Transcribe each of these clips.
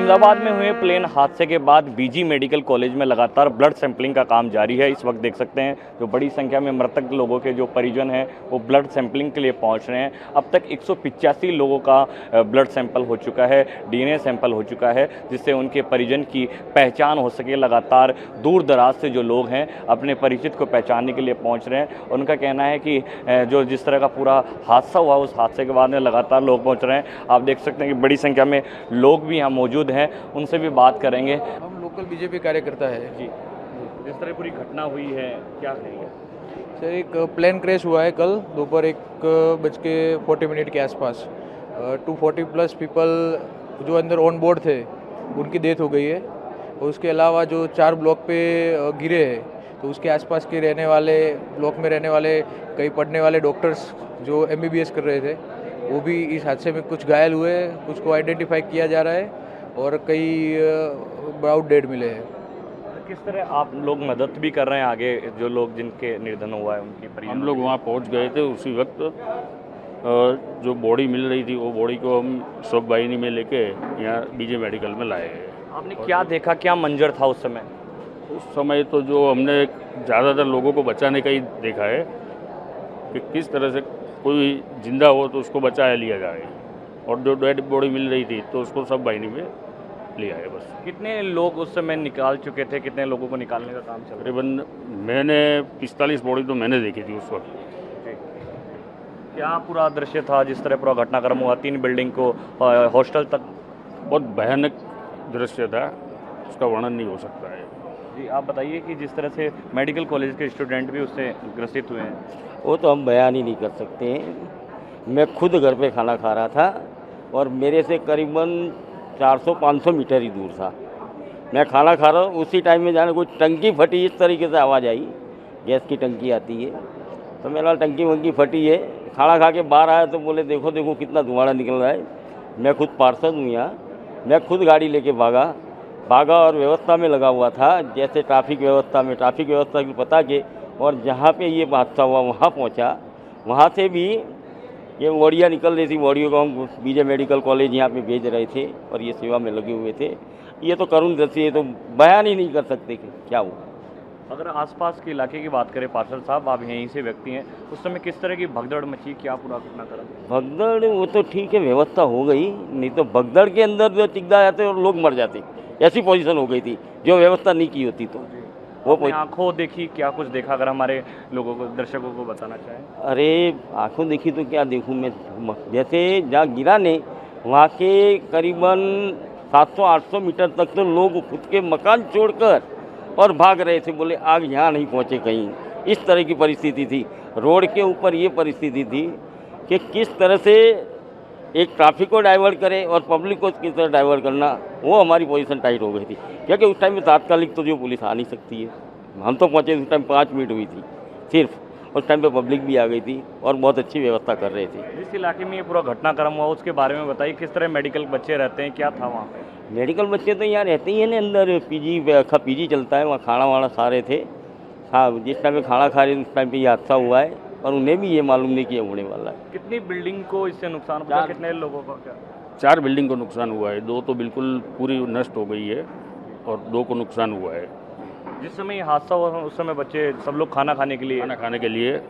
फरीदाबाद में हुए प्लेन हादसे के बाद बीजी मेडिकल कॉलेज में लगातार ब्लड सैंपलिंग का काम जारी है। इस वक्त देख सकते हैं जो बड़ी संख्या में मृतक लोगों के जो परिजन हैं वो ब्लड सैंपलिंग के लिए पहुंच रहे हैं। अब तक 185 लोगों का ब्लड सैंपल हो चुका है, डीएनए सैंपल हो चुका है, जिससे उनके परिजन की पहचान हो सके। लगातार दूर दराज से जो लोग हैं अपने परिचित को पहचानने के लिए पहुँच रहे हैं। उनका कहना है कि जो जिस तरह का पूरा हादसा हुआ उस हादसे के बाद में लगातार लोग पहुँच रहे हैं। आप देख सकते हैं कि बड़ी संख्या में लोग भी यहाँ मौजूद हैं, उनसे भी बात करेंगे। हम लोकल बीजेपी कार्यकर्ता है जी, जिस तरह पूरी घटना हुई है क्या कहेंगे? सर, एक प्लेन क्रैश हुआ है कल दोपहर 1:40 के आसपास। 240+ पीपल जो अंदर ऑन बोर्ड थे उनकी डेथ हो गई है, और उसके अलावा जो 4 ब्लॉक पे गिरे हैं तो उसके आसपास के रहने वाले ब्लॉक में रहने वाले कई पढ़ने वाले डॉक्टर्स जो MBBS कर रहे थे वो भी इस हादसे में कुछ घायल हुए, कुछ को आइडेंटिफाई किया जा रहा है और कई ब्राउड डेड मिले हैं। किस तरह आप लोग मदद भी कर रहे हैं आगे जो लोग जिनके निर्धन हुआ है उनकी परिजन? हम लोग वहाँ पहुँच गए थे उसी वक्त। जो बॉडी मिल रही थी वो बॉडी को हम शोक वाहिनी में लेके यहाँ बीजे मेडिकल में लाए हैं। आपने क्या देखा, क्या मंजर था उस समय? उस समय तो जो हमने ज़्यादातर लोगों को बचाने का ही देखा है कि किस तरह से कोई जिंदा हो तो उसको बचाया लिया जाए, और जो डेड बॉडी मिल रही थी तो उसको सब वाहिनी में लिया है बस। कितने लोग उस समय निकाल चुके थे, कितने लोगों को निकालने का काम चल रहा तकरीबन मैंने 45 बॉडी तो मैंने देखी थी उस वक्त। है? क्या पूरा दृश्य था जिस तरह पूरा घटनाक्रम हुआ? 3 बिल्डिंग को हॉस्टल तक, बहुत भयानक दृश्य था, उसका वर्णन नहीं हो सकता है। जी आप बताइए कि जिस तरह से मेडिकल कॉलेज के स्टूडेंट भी उससे ग्रसित हुए हैं। वो तो हम बयान ही नहीं कर सकते हैं। मैं खुद घर पे खाना खा रहा था और मेरे से करीबन 400-500 मीटर ही दूर था। मैं खाना खा रहा हूँ, उसी टाइम में जाने कोई टंकी फटी, इस तरीके से आवाज़ आई, गैस की टंकी आती है तो मेरा टंकी वंकी फटी है। खाना खा के बाहर आया तो बोले देखो देखो कितना धुआं निकल रहा है। मैं खुद पार्षद हूँ यहाँ, मैं खुद गाड़ी लेके भागा और व्यवस्था में लगा हुआ था, जैसे ट्रैफिक व्यवस्था की पता के, और जहाँ पे ये हादसा हुआ वहाँ पहुँचा। वहाँ से भी ये वॉडियाँ निकल रही थी, वॉडियों को हम बीजे मेडिकल कॉलेज यहाँ पे भेज रहे थे और ये सेवा में लगे हुए थे। ये तो करुण दृश्य, ये तो बयान ही नहीं कर सकते कि क्या हुआ। अगर आसपास के इलाके की बात करें पार्षद साहब, आप यहीं से व्यक्ति हैं, उस समय किस तरह की भगदड़ मची, क्या पूरा घटनाक्रम? भगदड़ वो तो ठीक है, व्यवस्था हो गई, नहीं तो भगदड़ के अंदर जो चिकदा जाते और लोग मर जाते, ऐसी पोजीशन हो गई थी जो व्यवस्था नहीं की होती तो। वो आंखों देखी, क्या कुछ देखा अगर हमारे लोगों को, दर्शकों को बताना चाहें? अरे आंखों देखी तो क्या देखूं मैं, जैसे जहाँ गिरा ने वहाँ के करीबन 700-800 मीटर तक तो लोग खुद के मकान छोड़कर और भाग रहे थे, बोले आग यहाँ नहीं पहुँचे कहीं। इस तरह की परिस्थिति थी। रोड के ऊपर ये परिस्थिति थी कि किस तरह से एक ट्रैफिक को डाइवर्ट करे और पब्लिक को किस तरह डाइवर्ट करना, वो हमारी पोजीशन टाइट हो गई थी। क्योंकि उस टाइम में तात्कालिक तो जो पुलिस आ नहीं सकती है, हम तो पहुँचे उस टाइम 5 मिनट हुई थी सिर्फ, उस टाइम पे पब्लिक भी आ गई थी और बहुत अच्छी व्यवस्था कर रहे थे। जिस इलाके में ये पूरा घटनाक्रम हुआ उसके बारे में बताइए, किस तरह मेडिकल बच्चे रहते हैं, क्या था वहाँ पे? मेडिकल बच्चे तो यहाँ रहते ही हैं ना, अंदर पीजी चलता है, वहाँ खाना वाना सारे थे। हाँ, जिस टाइम पे खाना खा रहे थे उस टाइम पे ये हादसा हुआ है और उन्हें भी ये मालूम नहीं कि ये होने वाला है। कितनी बिल्डिंग को इससे नुकसान पहुंचा, कितने लोगों का क्या? 4 बिल्डिंग को नुकसान हुआ है, 2 तो बिल्कुल पूरी नष्ट हो गई है और 2 को नुकसान हुआ है। जिस समय ये हादसा हुआ उस समय बच्चे सब लोग खाना खाने के लिए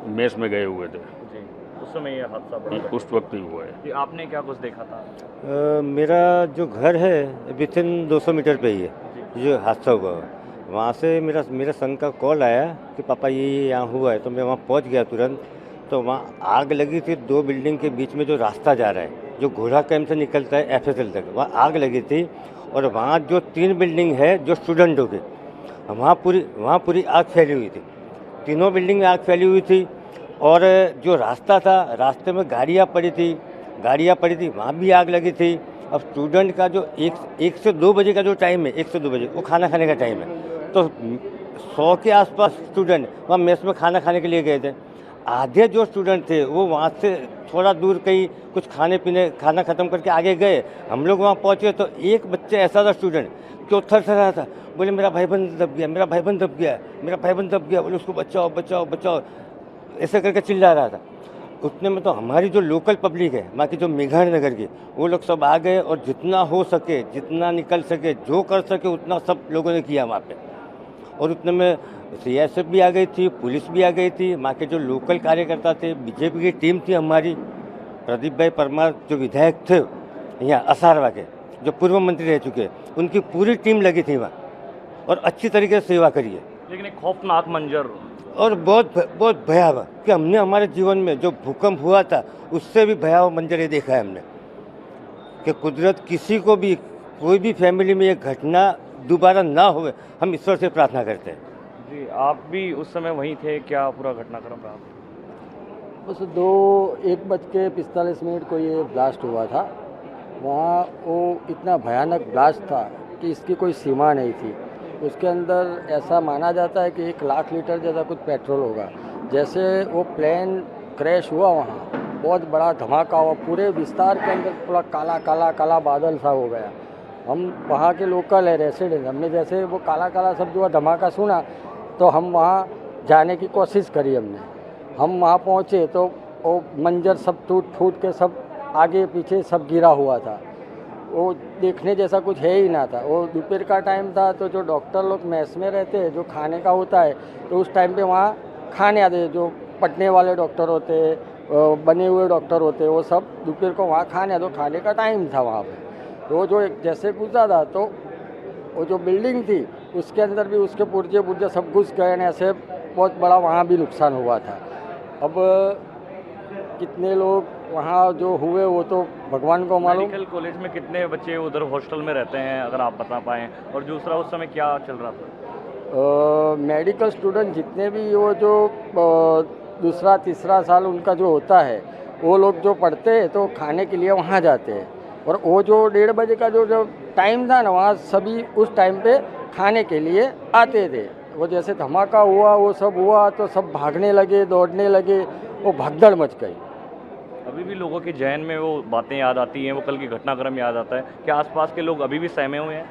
मेस में गए हुए थे। जी, उस समय ये हादसा बढ़ा। उस वक्त ही हुआ है। कि आपने क्या कुछ देखा था? मेरा जो घर है विथिन 200 मीटर पे ही है जो हादसा हुआ। वहाँ से मेरा सन का कॉल आया कि पापा ये यहाँ हुआ है, तो मैं वहाँ पहुँच गया तुरंत। तो वहाँ आग लगी थी, 2 बिल्डिंग के बीच में जो रास्ता जा रहा है जो घोड़ा कैंप से निकलता है FSL तक, वहाँ आग लगी थी। और वहाँ जो 3 बिल्डिंग है जो स्टूडेंटों के, वहाँ पूरी आग फैली हुई थी, तीनों बिल्डिंग में आग फैली हुई थी। और जो रास्ता था, रास्ते में गाड़ियाँ पड़ी थी, वहाँ भी आग लगी थी। अब स्टूडेंट का जो 1 से 2 बजे का जो टाइम है, 1 से 2 बजे वो खाना खाने का टाइम है, तो 100 के आसपास स्टूडेंट वहाँ मेस में खाना खाने के लिए गए थे। आधे जो स्टूडेंट थे वो वहाँ से थोड़ा दूर कहीं कुछ खाना ख़त्म करके आगे गए। हम लोग वहाँ पहुँचे तो एक बच्चा ऐसा था स्टूडेंट जो थर रहा था, बोले मेरा भाईबंद दब गया, बोले उसको बचाओ, ऐसे करके चिल्ला रहा था। उतने में तो हमारी जो लोकल पब्लिक है, वहाँ की जो मेघाड़ नगर की, वो लोग सब आ गए और जितना हो सके, जितना निकल सके, जो कर सके उतना सब लोगों ने किया वहाँ पे। और उतने में सीआईएसएफ भी आ गई थी, पुलिस भी आ गई थी, वहाँ के जो लोकल कार्यकर्ता थे, बीजेपी की टीम थी हमारी, प्रदीप भाई परमार जो विधायक थे यहाँ असारवा के, जो पूर्व मंत्री रह चुके, उनकी पूरी टीम लगी थी वहाँ और अच्छी तरीके से सेवा करी है। लेकिन एक खौफनाक मंजर, और बहुत भयावह कि हमने हमारे जीवन में जो भूकंप हुआ था उससे भी भयावह मंजर ये देखा है हमने कि कुदरत किसी को भी, कोई भी फैमिली में ये घटना दोबारा ना हो, हम ईश्वर से प्रार्थना करते हैं। जी आप भी उस समय वहीं थे, क्या पूरा घटनाक्रम रहा? बस 1:45 को ये ब्लास्ट हुआ था। वहाँ वो इतना भयानक ब्लास्ट था कि इसकी कोई सीमा नहीं थी। उसके अंदर ऐसा माना जाता है कि 1 लाख लीटर जैसा कुछ पेट्रोल होगा। जैसे वो प्लेन क्रैश हुआ, वहाँ बहुत बड़ा धमाका हुआ, पूरे विस्तार के अंदर पूरा काला काला काला बादल सा हो गया। हम वहाँ के लोकल है, रेसिडेंट, हमने जैसे वो काला काला सब जो धमाका सुना तो हम वहाँ जाने की कोशिश करी हमने। हम वहाँ पहुँचे तो वो मंजर सब टूट फूट के सब आगे पीछे सब गिरा हुआ था। वो देखने जैसा कुछ है ही ना था। वो दोपहर का टाइम था, तो जो डॉक्टर लोग मेस में रहते हैं, जो खाने का होता है, तो उस टाइम पे वहाँ खाने आते, जो पटने वाले डॉक्टर होते, बने हुए डॉक्टर होते, वो सब दोपहर को वहाँ खाने आते। तो खाने का टाइम था वहाँ पे। तो जो जैसे घुसा था तो वो जो बिल्डिंग थी उसके अंदर भी उसके पुर्जे सब घुस गए न, ऐसे बहुत बड़ा वहाँ भी नुकसान हुआ था। अब कितने लोग वहाँ जो हुए वो तो भगवान को मालूम। मेडिकल कॉलेज में कितने बच्चे उधर हॉस्टल में रहते हैं, अगर आप बता पाएँ? और दूसरा, उस समय क्या चल रहा था? मेडिकल स्टूडेंट जितने भी वो जो दूसरा तीसरा साल उनका जो होता है, वो लोग जो पढ़ते हैं तो खाने के लिए वहाँ जाते हैं। और वो जो 1:30 बजे का जो टाइम था ना, वहाँ सभी उस टाइम पे खाने के लिए आते थे। वो जैसे धमाका हुआ, वो सब हुआ तो सब भागने लगे, दौड़ने लगे, वो भगदड़ मच गई। अभी भी लोगों के जहन में वो बातें याद आती हैं, वो कल की घटनाक्रम याद आता है। क्या आसपास के लोग अभी भी सहमे हुए हैं?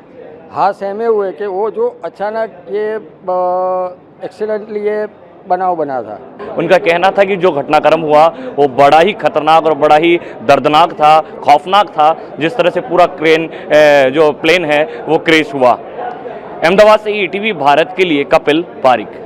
हाँ, सहमे हुए कि वो जो अचानक ये एक्सीडेंटली ये बनाव बना था। उनका कहना था कि जो घटनाक्रम हुआ वो बड़ा ही खतरनाक और बड़ा ही दर्दनाक था, खौफनाक था, जिस तरह से पूरा जो प्लेन है वो क्रैश हुआ। अहमदाबाद से ईटीवी भारत के लिए कपिल पारिक।